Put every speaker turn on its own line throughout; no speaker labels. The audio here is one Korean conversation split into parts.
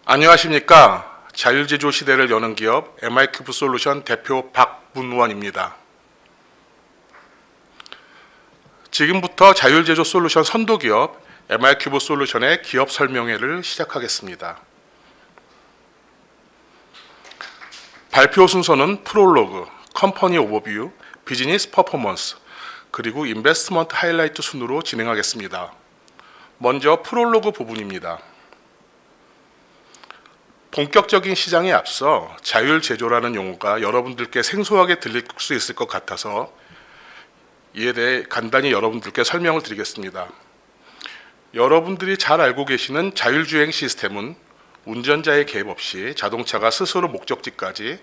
안녕하십니까. 자율제조 시대를 여는 기업 MI큐브 솔루션 대표 박문원입니다. 지금부터 자율제조 솔루션 선도기업 MI큐브 솔루션의 기업 설명회를 시작하겠습니다. 발표 순서는 프롤로그, 컴퍼니 오버뷰, 비즈니스 퍼포먼스, 그리고 인베스트먼트 하이라이트 순으로 진행하겠습니다. 먼저 프롤로그 부분입니다. 본격적인 시장에 앞서 자율제조라는 용어가 여러분들께 생소하게 들릴 수 있을 것 같아서 이에 대해 간단히 여러분들께 설명을 드리겠습니다. 여러분들이 잘 알고 계시는 자율주행 시스템은 운전자의 개입 없이 자동차가 스스로 목적지까지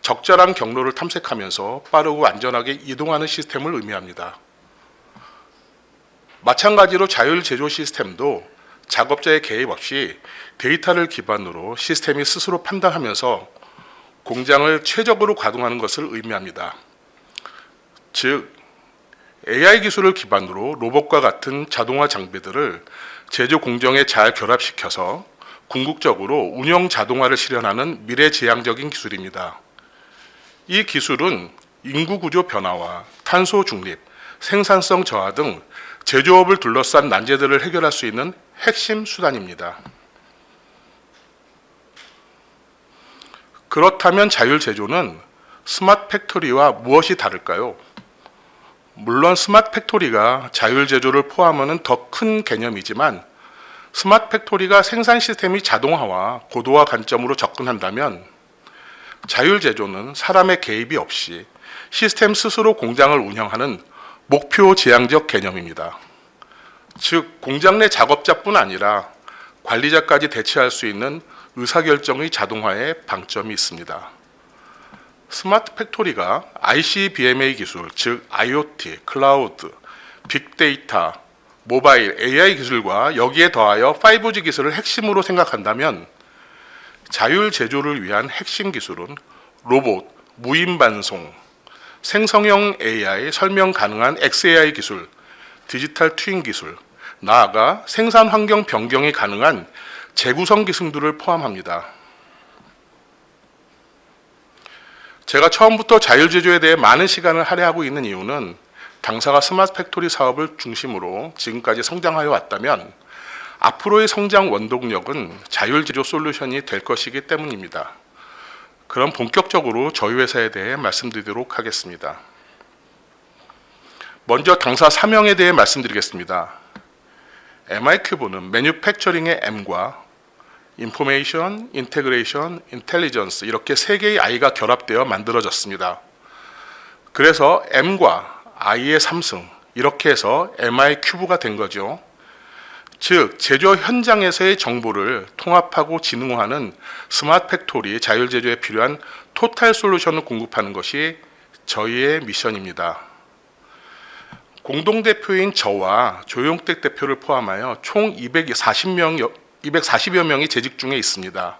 적절한 경로를 탐색하면서 빠르고 안전하게 이동하는 시스템을 의미합니다. 마찬가지로 자율제조 시스템도 작업자의 개입 없이 데이터를 기반으로 시스템이 스스로 판단하면서 공장을 최적으로 가동하는 것을 의미합니다. 즉, AI 기술을 기반으로 로봇과 같은 자동화 장비들을 제조 공정에 잘 결합시켜서 궁극적으로 운영 자동화를 실현하는 미래지향적인 기술입니다. 이 기술은 인구 구조 변화와 탄소 중립, 생산성 저하 등 제조업을 둘러싼 난제들을 해결할 수 있는 핵심 수단입니다. 그렇다면 자율제조는 스마트 팩토리와 무엇이 다를까요? 물론 스마트 팩토리가 자율제조를 포함하는 더 큰 개념이지만 스마트 팩토리가 생산 시스템이 자동화와 고도화 관점으로 접근한다면 자율제조는 사람의 개입이 없이 시스템 스스로 공장을 운영하는 목표 지향적 개념입니다. 즉, 공장 내 작업자뿐 아니라 관리자까지 대체할 수 있는 의사결정의 자동화에 방점이 있습니다. 스마트 팩토리가 ICBMA 기술, 즉 IoT, 클라우드, 빅데이터, 모바일, AI 기술과 여기에 더하여 5G 기술을 핵심으로 생각한다면 자율제조를 위한 핵심 기술은 로봇, 무인반송, 생성형 AI, 설명 가능한 XAI 기술, 디지털 트윈 기술, 나아가 생산 환경 변경이 가능한 재구성 기술들을 포함합니다. 제가 처음부터 자율제조에 대해 많은 시간을 할애하고 있는 이유는 당사가 스마트 팩토리 사업을 중심으로 지금까지 성장하여 왔다면 앞으로의 성장 원동력은 자율제조 솔루션이 될 것이기 때문입니다. 그럼 본격적으로 저희 회사에 대해 말씀드리도록 하겠습니다. 먼저 당사 사명에 대해 말씀드리겠습니다. MI큐브는 매뉴팩처링의 M과 인포메이션, 인테그레이션, 인텔리전스 이렇게 세 개의 I가 결합되어 만들어졌습니다. 그래서 M과 I의 3승 이렇게 해서 MI큐브가 된 거죠. 즉, 제조 현장에서의 정보를 통합하고 지능화하는 스마트 팩토리 자율제조에 필요한 토탈 솔루션을 공급하는 것이 저희의 미션입니다. 공동대표인 저와 조용택 대표를 포함하여 총 240여 명이 재직 중에 있습니다.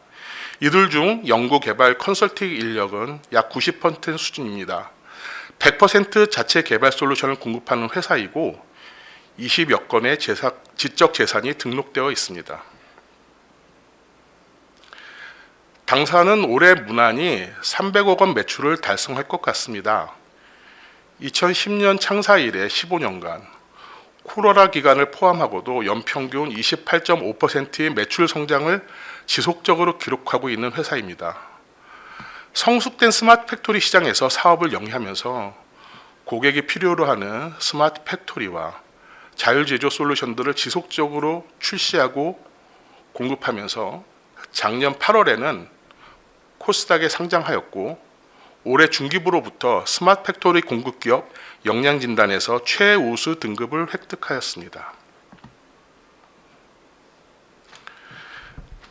이들 중 연구 개발 컨설팅 인력은 약 90% 수준입니다. 100% 자체 개발 솔루션을 공급하는 회사이고 20여 건의 지적 재산이 등록되어 있습니다. 당사는 올해 무난히 300억 원 매출을 달성할 것 같습니다. 2010년 창사 이래 15년간 코로나 기간을 포함하고도 연평균 28.5%의 매출 성장을 지속적으로 기록하고 있는 회사입니다. 성숙된 스마트 팩토리 시장에서 사업을 영위하면서 고객이 필요로 하는 스마트 팩토리와 자율제조 솔루션들을 지속적으로 출시하고 공급하면서 작년 8월에는 코스닥에 상장하였고 올해 중기부로부터 스마트 팩토리 공급기업 역량진단에서 최우수 등급을 획득하였습니다.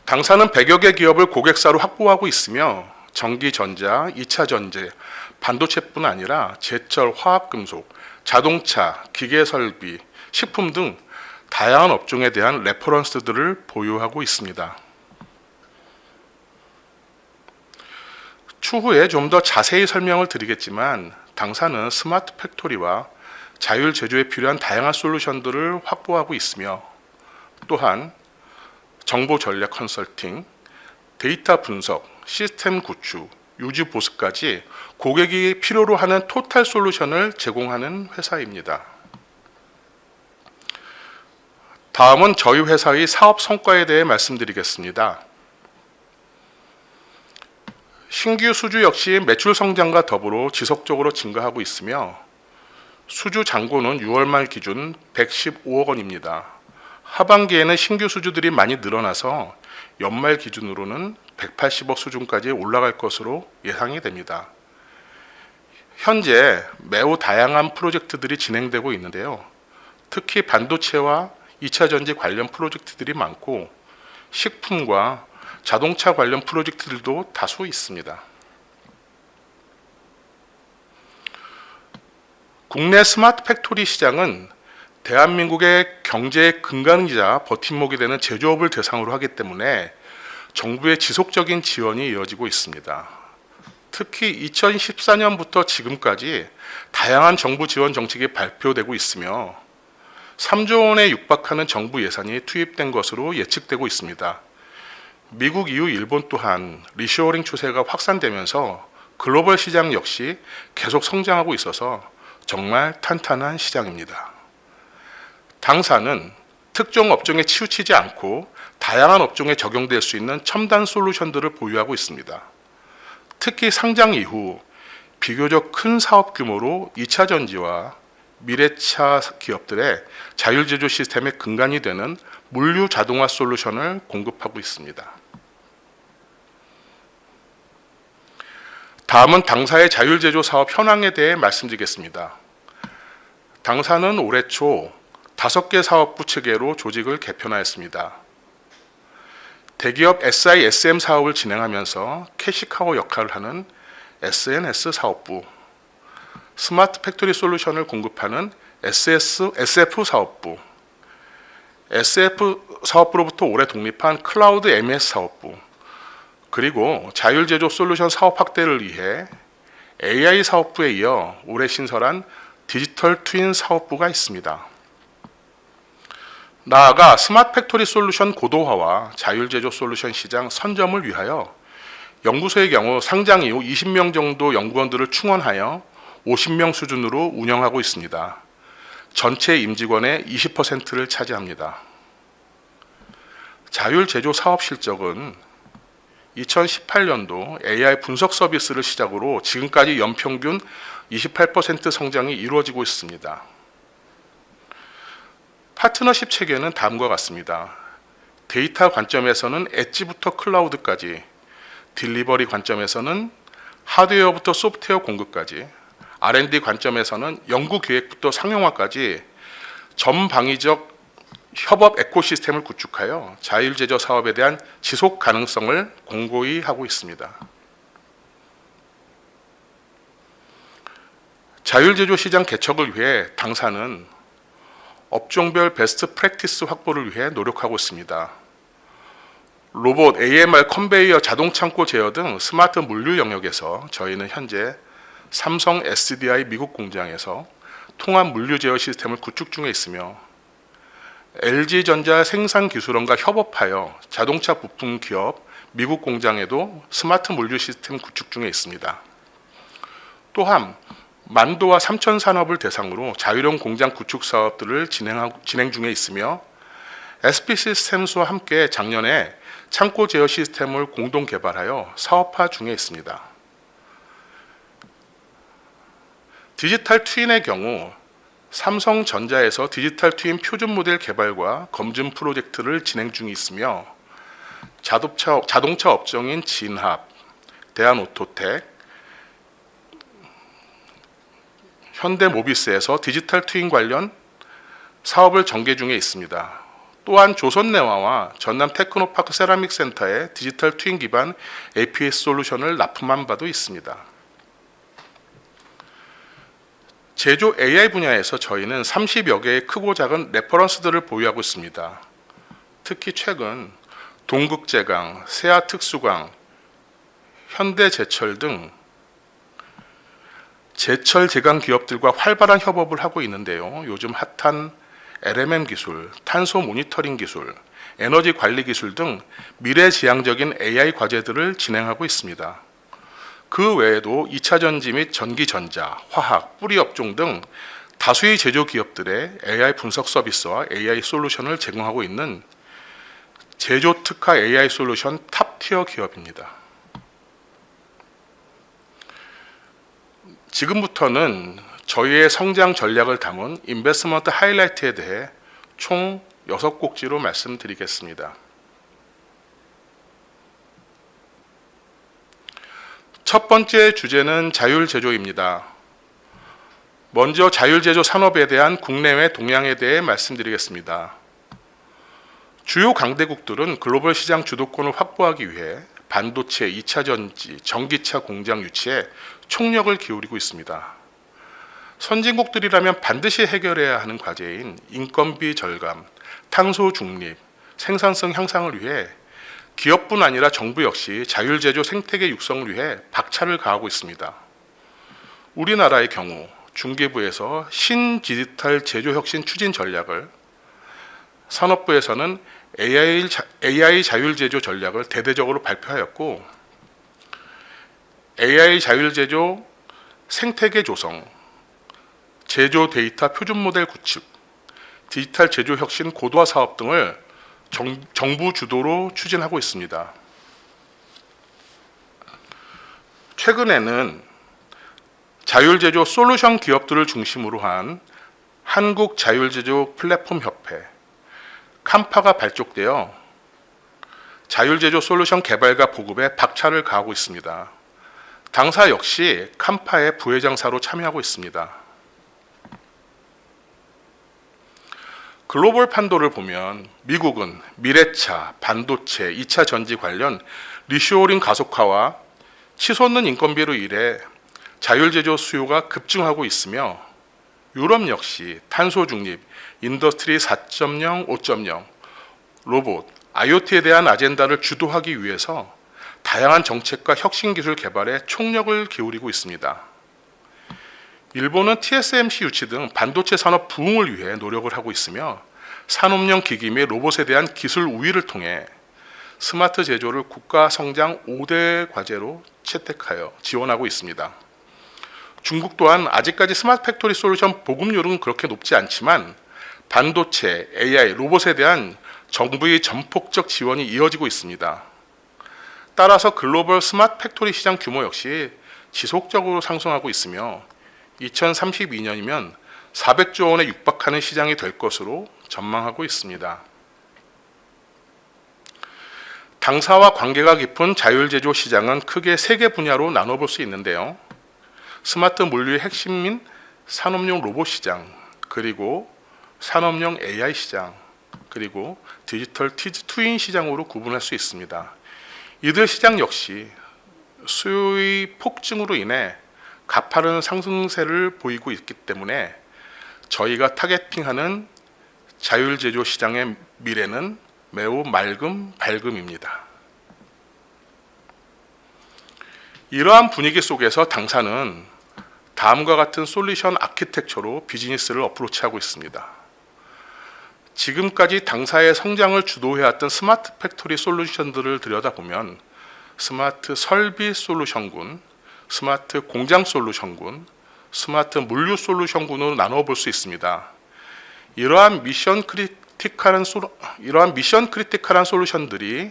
당사는 100여 개 기업을 고객사로 확보하고 있으며 전기, 전자, 2차 전지, 반도체뿐 아니라 제철, 화학금속, 자동차, 기계설비, 식품 등 다양한 업종에 대한 레퍼런스들을 보유하고 있습니다. 추후에 좀 더 자세히 설명을 드리겠지만 당사는 스마트 팩토리와 자율 제조에 필요한 다양한 솔루션들을 확보하고 있으며 또한 정보 전략 컨설팅, 데이터 분석, 시스템 구축, 유지 보수까지 고객이 필요로 하는 토탈 솔루션을 제공하는 회사입니다. 다음은 저희 회사의 사업 성과에 대해 말씀드리겠습니다. 신규 수주 역시 매출 성장과 더불어 지속적으로 증가하고 있으며 수주 잔고는 6월 말 기준 115억 원입니다. 하반기에는 신규 수주들이 많이 늘어나서 연말 기준으로는 180억 수준까지 올라갈 것으로 예상이 됩니다. 현재 매우 다양한 프로젝트들이 진행되고 있는데요. 특히 반도체와 2차 전지 관련 프로젝트들이 많고 식품과 자동차 관련 프로젝트들도 다수 있습니다. 국내 스마트 팩토리 시장은 대한민국의 경제의 근간이자 버팀목이 되는 제조업을 대상으로 하기 때문에 정부의 지속적인 지원이 이어지고 있습니다. 특히 2014년부터 지금까지 다양한 정부 지원 정책이 발표되고 있으며 3조 원에 육박하는 정부 예산이 투입된 것으로 예측되고 있습니다. 미국 이후 일본 또한 리쇼어링 추세가 확산되면서 글로벌 시장 역시 계속 성장하고 있어서 정말 탄탄한 시장입니다. 당사는 특정 업종에 치우치지 않고 다양한 업종에 적용될 수 있는 첨단 솔루션들을 보유하고 있습니다. 특히 상장 이후 비교적 큰 사업 규모로 2차 전지와 미래차 기업들의 자율제조 시스템의 근간이 되는 물류 자동화 솔루션을 공급하고 있습니다. 다음은 당사의 자율제조 사업 현황에 대해 말씀드리겠습니다. 당사는 올해 초 5개 사업부 체계로 조직을 개편하였습니다. 대기업 SI/SM 사업을 진행하면서 캐시카우 역할을 하는 SNS 사업부, 스마트 팩토리 솔루션을 공급하는 SF 사업부, SF 사업부로부터 올해 독립한 클라우드 MS 사업부, 그리고 자율제조 솔루션 사업 확대를 위해 AI 사업부에 이어 올해 신설한 디지털 트윈 사업부가 있습니다. 나아가 스마트 팩토리 솔루션 고도화와 자율제조 솔루션 시장 선점을 위하여 연구소의 경우 상장 이후 20명 정도 연구원들을 충원하여 50명 수준으로 운영하고 있습니다. 전체 임직원의 20%를 차지합니다. 자율제조 사업 실적은 2018년도 AI 분석 서비스를 시작으로 지금까지 연평균 28% 성장이 이루어지고 있습니다. 파트너십 체계는 다음과 같습니다. 데이터 관점에서는 엣지부터 클라우드까지, 딜리버리 관점에서는 하드웨어부터 소프트웨어 공급까지, R&D 관점에서는 연구 기획부터 상용화까지 전방위적 협업 에코시스템을 구축하여 자율제조 사업에 대한 지속 가능성을 공고히 하고 있습니다. 자율제조 시장 개척을 위해 당사는 업종별 베스트 프랙티스 확보를 위해 노력하고 있습니다. 로봇, AMR, 컨베이어, 자동 창고 제어 등 스마트 물류 영역에서 저희는 현재 삼성 SDI 미국 공장에서 통합 물류 제어 시스템을 구축 중에 있으며 LG전자 생산기술원과 협업하여 자동차 부품 기업 미국 공장에도 스마트 물류 시스템 구축 중에 있습니다. 또한 만도와 삼천 산업을 대상으로 자율형 공장 구축 사업들을 진행 중에 있으며 SP 시스템스와 함께 작년에 창고 제어 시스템을 공동 개발하여 사업화 중에 있습니다. 디지털 트윈의 경우 삼성전자에서 디지털 트윈 표준 모델 개발과 검증 프로젝트를 진행 중에 있으며 자동차 업종인 진합, 대한오토텍, 현대모비스에서 디지털 트윈 관련 사업을 전개 중에 있습니다. 또한 조선내화와 전남 테크노파크 세라믹 센터에 디지털 트윈 기반 APS 솔루션을 납품한 바도 있습니다. 제조 AI 분야에서 저희는 30여 개의 크고 작은 레퍼런스들을 보유하고 있습니다. 특히 최근 동국제강, 세아특수강, 현대제철 등 제철 제강 기업들과 활발한 협업을 하고 있는데요. 요즘 핫한 LMM 기술, 탄소 모니터링 기술, 에너지 관리 기술 등 미래지향적인 AI 과제들을 진행하고 있습니다. 그 외에도 2차 전지 및 전기전자, 화학, 뿌리 업종 등 다수의 제조 기업들의 AI 분석 서비스와 AI 솔루션을 제공하고 있는 제조 특화 AI 솔루션 탑티어 기업입니다. 지금부터는 저희의 성장 전략을 담은 인베스트먼트 하이라이트에 대해 총 6꼭지로 말씀드리겠습니다. 첫 번째 주제는 자율제조입니다. 먼저 자율제조 산업에 대한 국내외 동향에 대해 말씀드리겠습니다. 주요 강대국들은 글로벌 시장 주도권을 확보하기 위해 반도체, 2차 전지, 전기차 공장 유치에 총력을 기울이고 있습니다. 선진국들이라면 반드시 해결해야 하는 과제인 인건비 절감, 탄소 중립, 생산성 향상을 위해 기업뿐 아니라 정부 역시 자율제조 생태계 육성을 위해 박차를 가하고 있습니다. 우리나라의 경우 중기부에서 신디지털 제조혁신 추진 전략을, 산업부에서는 AI 자율제조 전략을 대대적으로 발표하였고, AI 자율제조 생태계 조성, 제조 데이터 표준 모델 구축, 디지털 제조 혁신 고도화 사업 등을 정부 주도로 추진하고 있습니다. 최근에는 자율제조 솔루션 기업들을 중심으로 한 한국자율제조 플랫폼협회, 칸파가 발족되어 자율제조 솔루션 개발과 보급에 박차를 가하고 있습니다. 당사 역시 칸파의 부회장사로 참여하고 있습니다. 글로벌 판도를 보면 미국은 미래차, 반도체, 2차 전지 관련 리쇼어링 가속화와 치솟는 인건비로 인해 자율제조 수요가 급증하고 있으며, 유럽 역시 탄소 중립, 인더스트리 4.0, 5.0, 로봇, IoT에 대한 아젠다를 주도하기 위해서 다양한 정책과 혁신 기술 개발에 총력을 기울이고 있습니다. 일본은 TSMC 유치 등 반도체 산업 부흥을 위해 노력을 하고 있으며, 산업용 기기 및 로봇에 대한 기술 우위를 통해 스마트 제조를 국가 성장 5대 과제로 채택하여 지원하고 있습니다. 중국 또한 아직까지 스마트 팩토리 솔루션 보급률은 그렇게 높지 않지만 반도체, AI, 로봇에 대한 정부의 전폭적 지원이 이어지고 있습니다. 따라서 글로벌 스마트 팩토리 시장 규모 역시 지속적으로 상승하고 있으며 2032년이면 400조 원에 육박하는 시장이 될 것으로 전망하고 있습니다. 당사와 관계가 깊은 자율제조 시장은 크게 3개 분야로 나눠볼 수 있는데요. 스마트 물류의 핵심인 산업용 로봇 시장, 그리고 산업용 AI 시장, 그리고 디지털 트윈 시장으로 구분할 수 있습니다. 이들 시장 역시 수요의 폭증으로 인해 가파른 상승세를 보이고 있기 때문에 저희가 타겟팅하는 자율제조 시장의 미래는 매우 밝음입니다. 이러한 분위기 속에서 당사는 다음과 같은 솔루션 아키텍처로 비즈니스를 어프로치하고 있습니다. 지금까지 당사의 성장을 주도해왔던 스마트 팩토리 솔루션들을 들여다보면 스마트 설비 솔루션군, 스마트 공장 솔루션군, 스마트 물류 솔루션군으로 나눠볼 수 있습니다. 이러한 미션 크리티컬한 솔루션들이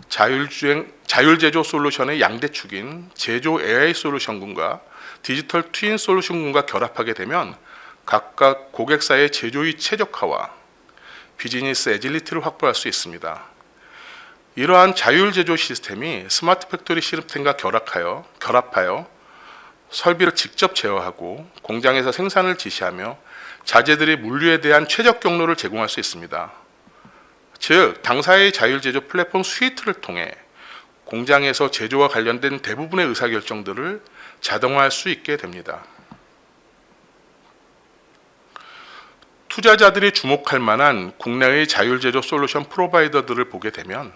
자율제조 솔루션의 양대축인 제조 AI 솔루션군과 디지털 트윈 솔루션군과 결합하게 되면 각각 고객사의 제조의 최적화와 비즈니스 애질리티를 확보할 수 있습니다. 이러한 자율제조 시스템이 스마트 팩토리 시스템과 결합하여 설비를 직접 제어하고 공장에서 생산을 지시하며 자재들의 물류에 대한 최적 경로를 제공할 수 있습니다. 즉, 당사의 자율제조 플랫폼 스위트를 통해 공장에서 제조와 관련된 대부분의 의사결정들을 자동화할 수 있게 됩니다. 투자자들이 주목할 만한 국내의 자율제조 솔루션 프로바이더들을 보게 되면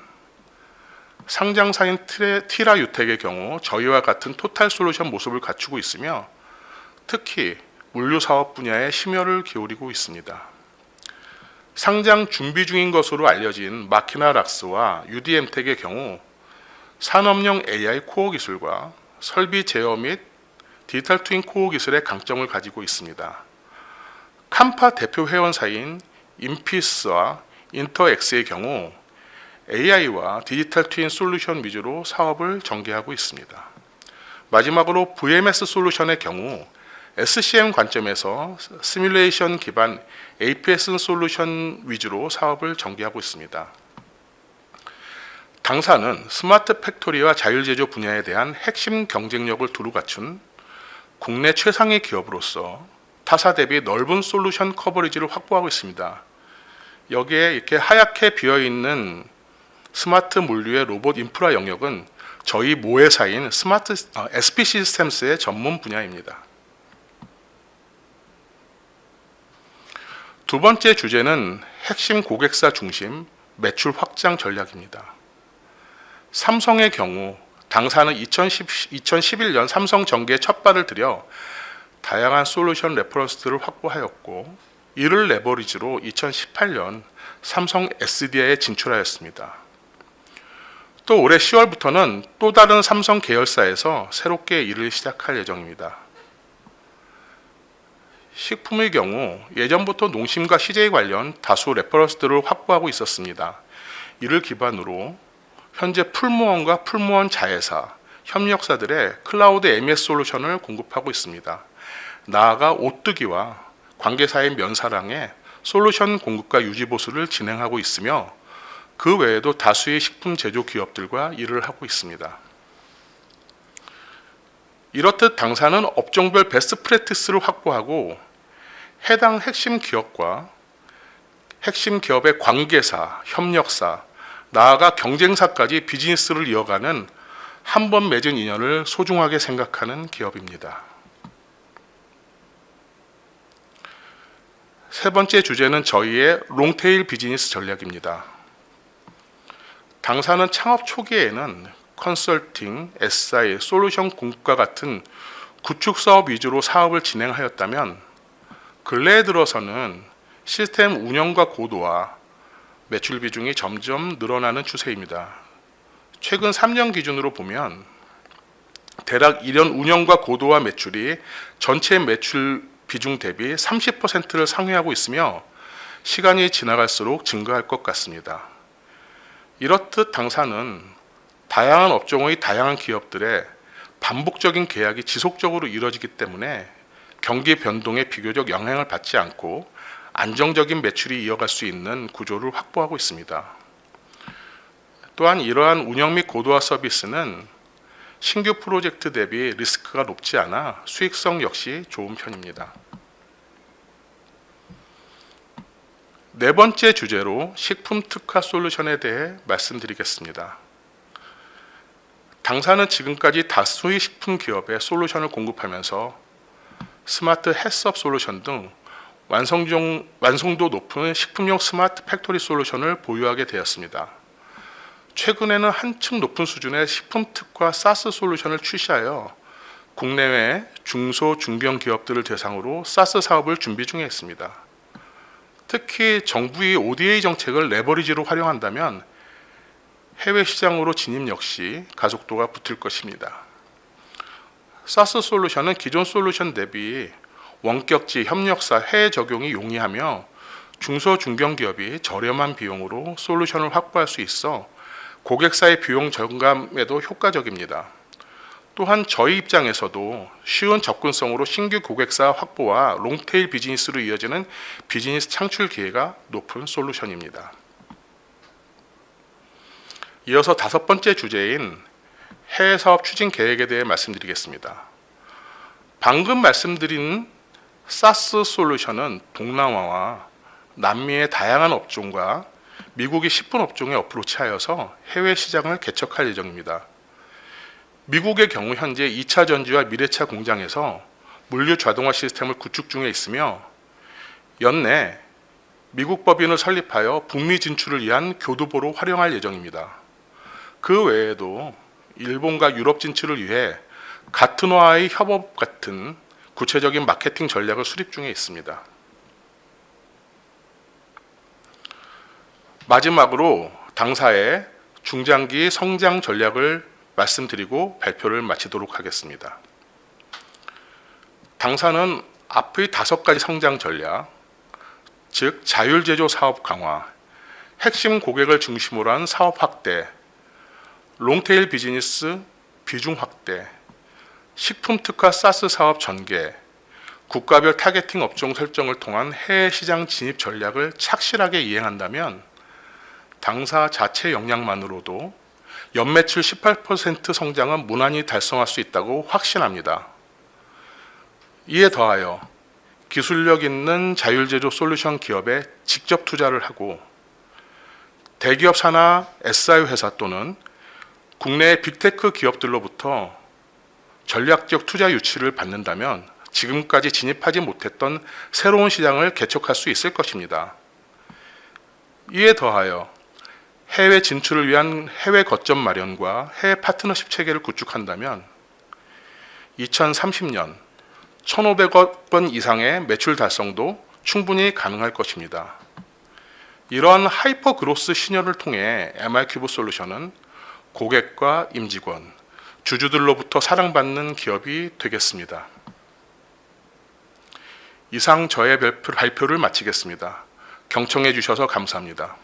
상장사인 티라유텍의 경우 저희와 같은 토탈 솔루션 모습을 갖추고 있으며 특히 물류 사업 분야에 심혈을 기울이고 있습니다. 상장 준비 중인 것으로 알려진 마키나락스와 UDM텍의 경우 산업용 AI 코어 기술과 설비 제어 및 디지털 트윈 코어 기술의 강점을 가지고 있습니다. 캄파 대표 회원사인 인피스와 인터엑스의 경우 AI와 디지털 트윈 솔루션 위주로 사업을 전개하고 있습니다. 마지막으로 VMS 솔루션의 경우 SCM 관점에서 시뮬레이션 기반 APS 솔루션 위주로 사업을 전개하고 있습니다. 당사는 스마트 팩토리와 자율제조 분야에 대한 핵심 경쟁력을 두루 갖춘 국내 최상의 기업으로서 타사 대비 넓은 솔루션 커버리지를 확보하고 있습니다. 여기에 이렇게 하얗게 비어있는 스마트 물류의 로봇 인프라 영역은 저희 모회사인 스마트 SP 시스템스의 전문 분야입니다. 두 번째 주제는 핵심 고객사 중심 매출 확장 전략입니다. 삼성의 경우 당사는 2011년 삼성 전기에 첫 발을 들여 다양한 솔루션 레퍼런스들을 확보하였고 이를 레버리지로 2018년 삼성 SDI에 진출하였습니다. 또 올해 10월부터는 또 다른 삼성 계열사에서 새롭게 일을 시작할 예정입니다. 식품의 경우 예전부터 농심과 CJ 관련 다수 레퍼런스들을 확보하고 있었습니다. 이를 기반으로 현재 풀무원과 풀무원 자회사, 협력사들의 클라우드 MES 솔루션을 공급하고 있습니다. 나아가 오뜨기와 관계사의 면사랑에 솔루션 공급과 유지 보수를 진행하고 있으며 그 외에도 다수의 식품 제조 기업들과 일을 하고 있습니다. 이렇듯 당사는 업종별 베스트 프랙티스를 확보하고 해당 핵심 기업과 핵심 기업의 관계사, 협력사, 나아가 경쟁사까지 비즈니스를 이어가는 한 번 맺은 인연을 소중하게 생각하는 기업입니다. 세 번째 주제는 저희의 롱테일 비즈니스 전략입니다. 당사는 창업 초기에는 컨설팅, SI, 솔루션 공급과 같은 구축 사업 위주로 사업을 진행하였다면 근래에 들어서는 시스템 운영과 고도화, 매출 비중이 점점 늘어나는 추세입니다. 최근 3년 기준으로 보면 대략 1년 운영과 고도화 매출이 전체 매출 비중 대비 30%를 상회하고 있으며 시간이 지나갈수록 증가할 것 같습니다. 이렇듯 당사는 다양한 업종의 다양한 기업들의 반복적인 계약이 지속적으로 이루어지기 때문에 경기 변동에 비교적 영향을 받지 않고 안정적인 매출이 이어갈 수 있는 구조를 확보하고 있습니다. 또한 이러한 운영 및 고도화 서비스는 신규 프로젝트 대비 리스크가 높지 않아 수익성 역시 좋은 편입니다. 네 번째 주제로 식품 특화 솔루션에 대해 말씀드리겠습니다. 당사는 지금까지 다수의 식품 기업에 솔루션을 공급하면서 스마트 헬스업 솔루션 등 완성도 높은 식품용 스마트 팩토리 솔루션을 보유하게 되었습니다. 최근에는 한층 높은 수준의 식품 특화 사스 솔루션을 출시하여 국내외 중소 중견 기업들을 대상으로 사스 사업을 준비 중에 있습니다. 특히 정부의 ODA 정책을 레버리지로 활용한다면 해외 시장으로 진입 역시 가속도가 붙을 것입니다. 사스 솔루션은 기존 솔루션 대비 원격지, 협력사, 해외 적용이 용이하며 중소 중견 기업이 저렴한 비용으로 솔루션을 확보할 수 있어 고객사의 비용 절감에도 효과적입니다. 또한 저희 입장에서도 쉬운 접근성으로 신규 고객사 확보와 롱테일 비즈니스로 이어지는 비즈니스 창출 기회가 높은 솔루션입니다. 이어서 다섯 번째 주제인 해외 사업 추진 계획에 대해 말씀드리겠습니다. 방금 말씀드린 사스 솔루션은 동남아와 남미의 다양한 업종과 미국의 10분 업종에 어프로치하여서 해외 시장을 개척할 예정입니다. 미국의 경우 현재 2차 전지와 미래차 공장에서 물류 자동화 시스템을 구축 중에 있으며 연내 미국 법인을 설립하여 북미 진출을 위한 교두보로 활용할 예정입니다. 그 외에도 일본과 유럽 진출을 위해 같은화의 협업 같은 구체적인 마케팅 전략을 수립 중에 있습니다. 마지막으로 당사의 중장기 성장 전략을 말씀드리고 발표를 마치도록 하겠습니다. 당사는 앞의 5가지 성장 전략, 즉 자율제조 사업 강화, 핵심 고객을 중심으로 한 사업 확대, 롱테일 비즈니스 비중 확대, 식품 특화 사스 사업 전개, 국가별 타겟팅 업종 설정을 통한 해외 시장 진입 전략을 착실하게 이행한다면 당사 자체 역량만으로도 연매출 18% 성장은 무난히 달성할 수 있다고 확신합니다. 이에 더하여 기술력 있는 자율제조 솔루션 기업에 직접 투자를 하고 대기업 산하 SI 회사 또는 국내 빅테크 기업들로부터 전략적 투자 유치를 받는다면 지금까지 진입하지 못했던 새로운 시장을 개척할 수 있을 것입니다. 이에 더하여 해외 진출을 위한 해외 거점 마련과 해외 파트너십 체계를 구축한다면 2030년 1,500억 원 이상의 매출 달성도 충분히 가능할 것입니다. 이러한 하이퍼 그로스 시너를 통해 MR큐브 솔루션은 고객과 임직원, 주주들로부터 사랑받는 기업이 되겠습니다. 이상 저의 발표를 마치겠습니다. 경청해 주셔서 감사합니다.